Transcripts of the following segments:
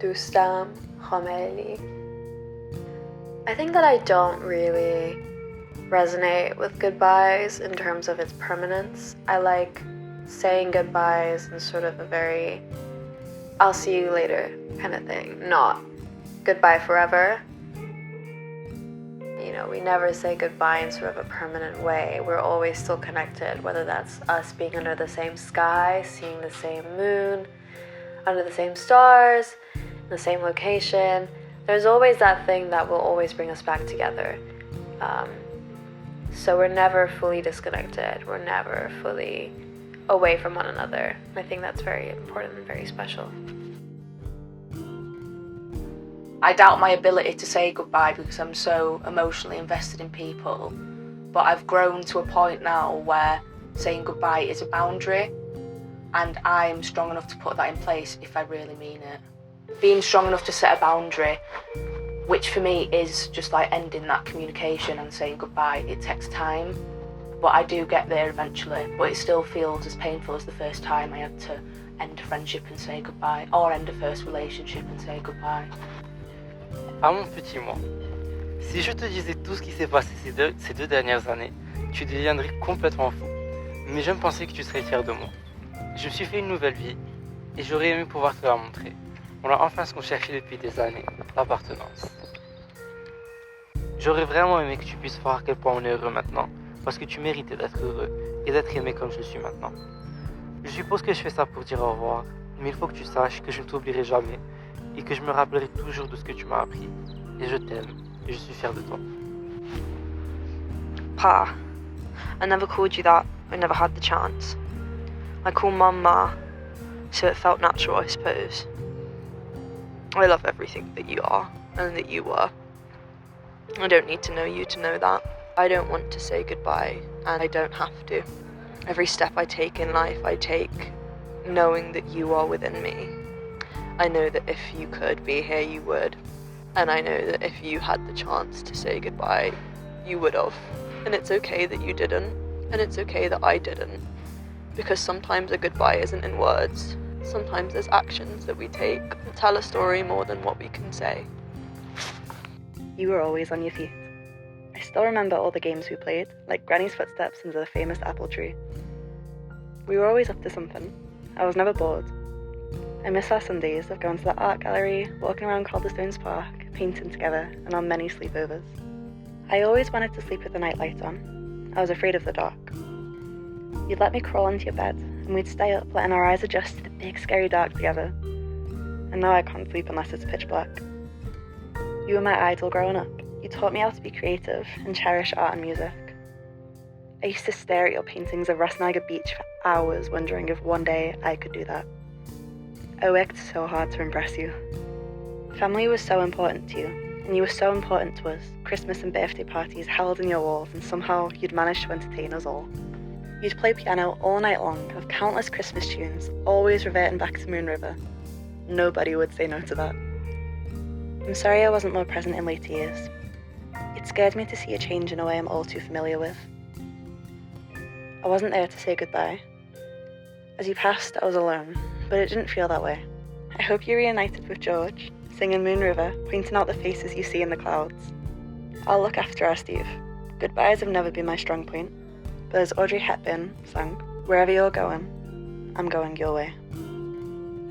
دوستم خملی. I think that I don't really resonate with goodbyes in terms of its permanence. I like saying goodbyes in sort of a very I'll see you later kind of thing, not goodbye forever. You know, we never say goodbye in sort of a permanent way. We're always still connected, whether that's us being under the same sky, seeing the same moon, under the same stars, in the same location. There's always that thing that will always bring us back together. So we're never fully disconnected. We're never fully away from one another. I think that's very important and very special. I doubt my ability to say goodbye because I'm so emotionally invested in people. But I've grown to a point now where saying goodbye is a boundary, and I'm strong enough to put that in place if I really mean it. Being strong enough to set a boundary, which for me is just like ending that communication and saying goodbye, it takes time. But I do get there eventually, but it still feels as painful as the first time I had to end a friendship and say goodbye, or end a first relationship and say goodbye. À mon petit moi, si je te disais tout ce qui s'est passé ces deux dernières années, tu deviendrais complètement fou. Mais j'aime penser que tu serais fier de moi. Je me suis fait une nouvelle vie et j'aurais aimé pouvoir te la montrer. On a enfin ce qu'on cherchait depuis des années, l'appartenance. J'aurais vraiment aimé que tu puisses voir à quel point on est heureux maintenant, parce que tu méritais d'être heureux et d'être aimé comme je le suis maintenant. Je suppose que je fais ça pour dire au revoir, mais il faut que tu saches que je ne t'oublierai jamais et que je me rappellerai toujours de ce que tu m'as appris. Et je t'aime, et je suis fier de toi. Pa. I never called you that. I never had the chance. I call Mum Ma, so it felt natural, I suppose. I love everything that you are and that you were. I don't need to know you to know that. I don't want to say goodbye, and I don't have to. Every step I take in life, I take knowing that you are within me. I know that if you could be here, you would. And I know that if you had the chance to say goodbye, you would have. And it's okay that you didn't, and it's okay that I didn't. Because sometimes a goodbye isn't in words. Sometimes there's actions that we take that tell a story more than what we can say. You were always on your feet. I still remember all the games we played, like Granny's Footsteps under the famous apple tree. We were always up to something. I was never bored. I miss our Sundays of going to the art gallery, walking around Calderstones Park, painting together, and on many sleepovers. I always wanted to sleep with the night light on. I was afraid of the dark. You'd let me crawl into your bed, and we'd stay up, letting our eyes adjust to the big scary dark together. And now I can't sleep unless it's pitch black. You were my idol growing up. You taught me how to be creative and cherish art and music. I used to stare at your paintings of Rasnaga Beach for hours, wondering if one day I could do that. I worked so hard to impress you. Family was so important to you, and you were so important to us. Christmas and birthday parties held in your walls, and somehow you'd managed to entertain us all. You'd play piano all night long of countless Christmas tunes, always reverting back to Moon River. Nobody would say no to that. I'm sorry I wasn't more present in later years. It scared me to see a change in a way I'm all too familiar with. I wasn't there to say goodbye. As you passed, I was alone, but it didn't feel that way. I hope you reunited with George, singing Moon River, pointing out the faces you see in the clouds. I'll look after our Steve. Goodbyes have never been my strong point, but as Audrey Hepburn sang, wherever you're going, I'm going your way.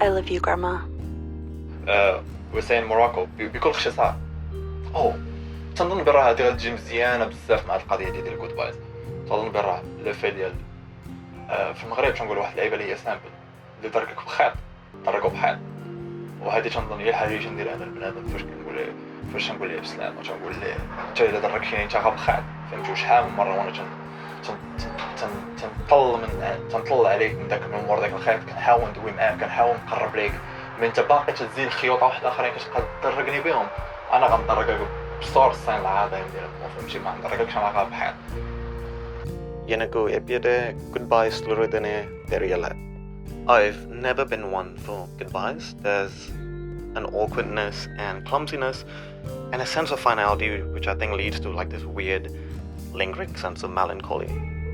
I love you, Grandma. We're saying Morocco بكل شيء صعب. تنظن برا هذه غتجي مزيانة بزاف مع القضية ديال الجود بايز. تنظن برا لافي ديال في المغرب تنقول واحد اللعيبة اللي هي سامبل اللي تركك بخيط تركو بحال. وهذه تنظن هي الحاجة اللي ندير أنا البنادم فاش نقول ليه بسلام وتنقول ليه حتى إلا دركتيني نتا غبخيط فهمتي شحال من مرة وانا تنطل عليك من داك من داك الخيط كنحاول ندوي معاك كنحاول نقرب ليك ملي انت باقي تزيد خيوطه واحده اخرين كتبقى تدركني بهم انا غندركك بصور الصين العظيم ديالك فهمتي ما ندرككش انا غا بحال Yenago epiede goodbyes lurudene periele. I've never been one for goodbyes. There's an awkwardness and clumsiness and a sense of finality which I think leads to like this weird lingering sense of melancholy.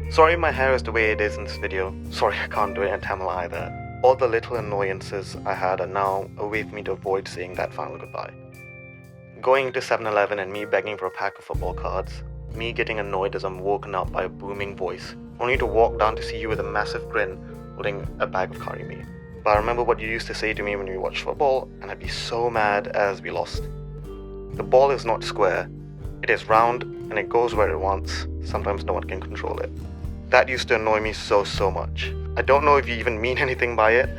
Sorry my hair is the way it is in this video. Sorry I can't do it in Tamil either. All the little annoyances I had are now a way for me to avoid saying that final goodbye. Going to 7-Eleven and me begging for a pack of football cards, me getting annoyed as I'm woken up by a booming voice, only to walk down to see you with a massive grin holding a bag of curry meat. But I remember what you used to say to me when we watched football, and I'd be so mad as we lost. The ball is not square, it is round and it goes where it wants. Sometimes no one can control it. That used to annoy me so much. I don't know if you even mean anything by it,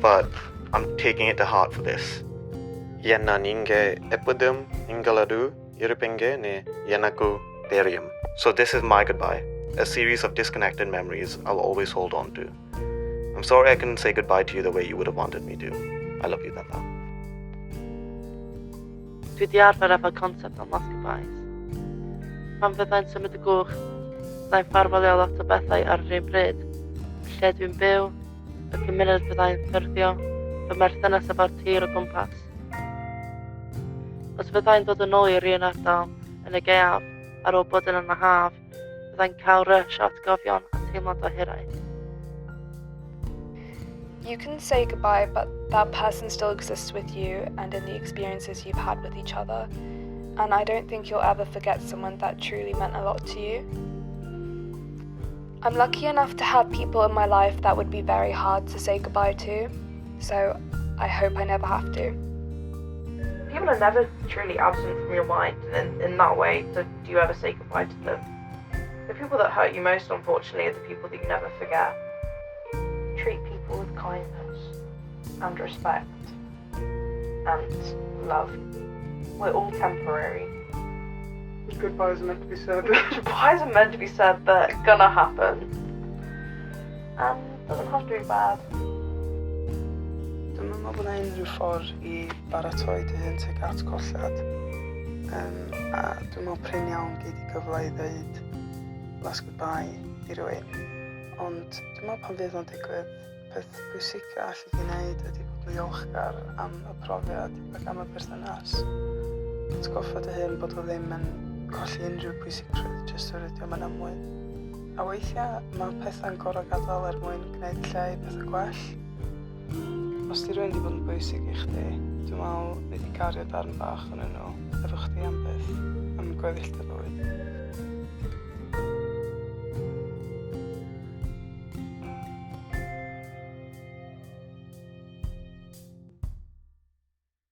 but I'm taking it to heart for this. Yenna ninge epidem ingaladu irupenge ne yenaku terium. So this is my goodbye, a series of disconnected memories I'll always hold on to. I'm sorry I couldn't say goodbye to you the way you would have wanted me to. I love you, Tata. Dwi di arfer efo concept am last goodbyes. Pan fyddai'n symud y gwch, byddai'n ffarwelio lot o bethau ar yr un bryd. Y lle dwi'n byw, y cymuned fyddai'n ffyrddio, fy merthynas efo'r tir o gwmpas. Os fyddai'n dod yn ôl i'r un ardal yn y gaeaf ar ôl bod yn y haf, byddai'n cael rush o atgofion a teimlad o hiraeth. You can say goodbye, but that person still exists with you and in the experiences you've had with each other. And I don't think you'll ever forget someone that truly meant a lot to you. I'm lucky enough to have people in my life that would be very hard to say goodbye to, so I hope I never have to. People are never truly absent from your mind in that way. Do you ever say goodbye to them? The people that hurt you most, unfortunately, are the people that you never forget. Treat people with kindness and respect and love. We're all temporary. Goodbyes are meant to be said. Goodbyes are meant to be said, they're gonna happen. And it doesn't have to be bad. Dwi'n meddwl bod yna unrhyw ffordd I baratoi dy hun tuag at colled. A dwi'n meddwl prin iawn gei di gyfle I ddeud last goodbye I rywun. Ond dwi'n meddwl pan fydd o'n digwydd, peth pwysica allu di wneud ydy bod yn ddiolchgar am y profiad ac am y berthynas. Atgoffa dy hun bod o ddim yn colli unrhyw pwysigrwydd jyst o'r ydy o'n ymwyn. A weithiau mae pethau'n gorau gadael mwyn gwneud lle I pethau gwell. Os di rwy'n di bod yn bwysig I chdi, dwi'n meddwl nid I gario darn bach yn nhw efo chdi am beth am gweddill dy bywyd.